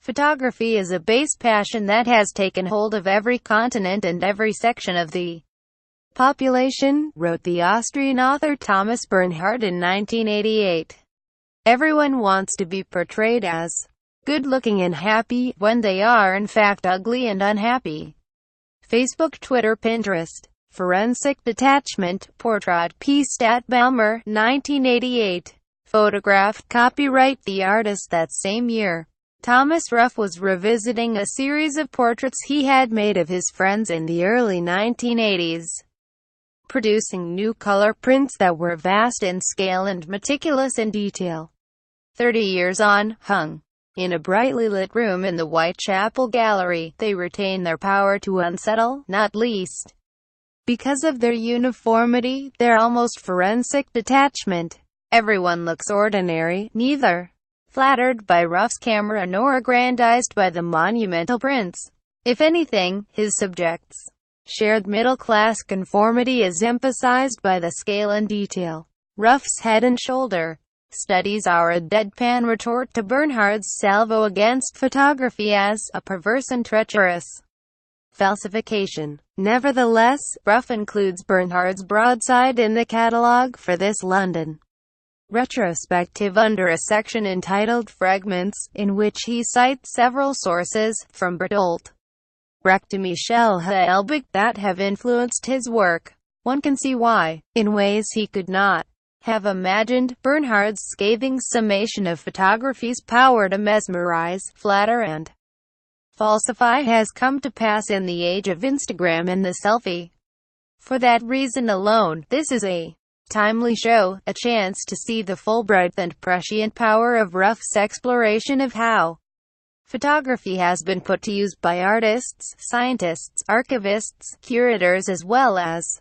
Photography is a base passion that has taken hold of every continent and every section of the population, wrote the Austrian author Thomas Bernhard in 1988. Everyone wants to be portrayed as good-looking and happy, when they are in fact ugly and unhappy. Facebook, Twitter, Pinterest. Forensic Detachment, Portrait piece at Balmer, 1988. Photographed, copyright the artist. That same year, Thomas Ruff was revisiting a series of portraits he had made of his friends in the early 1980s, producing new color prints that were vast in scale and meticulous in detail. 30 years on, hung in a brightly lit room in the Whitechapel Gallery, they retain their power to unsettle, not least because of their uniformity, their almost forensic detachment. Everyone looks ordinary, neither flattered by Ruff's camera nor aggrandized by the monumental prints. If anything, his subjects' shared middle-class conformity is emphasized by the scale and detail. Ruff's Head and Shoulder studies are a deadpan retort to Bernhard's salvo against photography as a perverse and treacherous falsification. Nevertheless, Ruff includes Bernhard's broadside in the catalogue for this London retrospective under a section entitled Fragments, in which he cites several sources, from Bertolt Brecht to Michel Houellebecq, that have influenced his work. One can see why, in ways he could not have imagined, Bernhard's scathing summation of photography's power to mesmerize, flatter and falsify has come to pass in the age of Instagram and the selfie. For that reason alone, this is a timely show, a chance to see the full breadth and prescient power of Ruff's exploration of how photography has been put to use by artists, scientists, archivists, curators as well as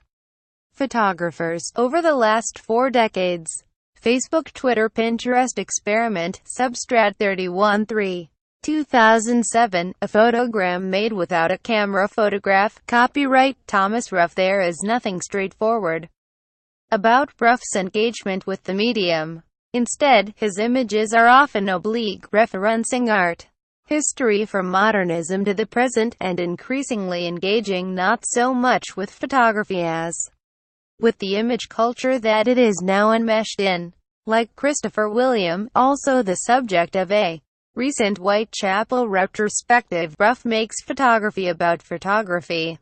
photographers over the last 4 decades. Facebook, Twitter, Pinterest experiment, Substrat 31-3. 2007, a photogram made without a camera photograph, copyright Thomas Ruff. There is nothing straightforward about Ruff's engagement with the medium. Instead, his images are often oblique, referencing art history from modernism to the present, and increasingly engaging not so much with photography as with the image culture that it is now enmeshed in. Like Christopher William, also the subject of a recent Whitechapel retrospective, Ruff makes photography about photography.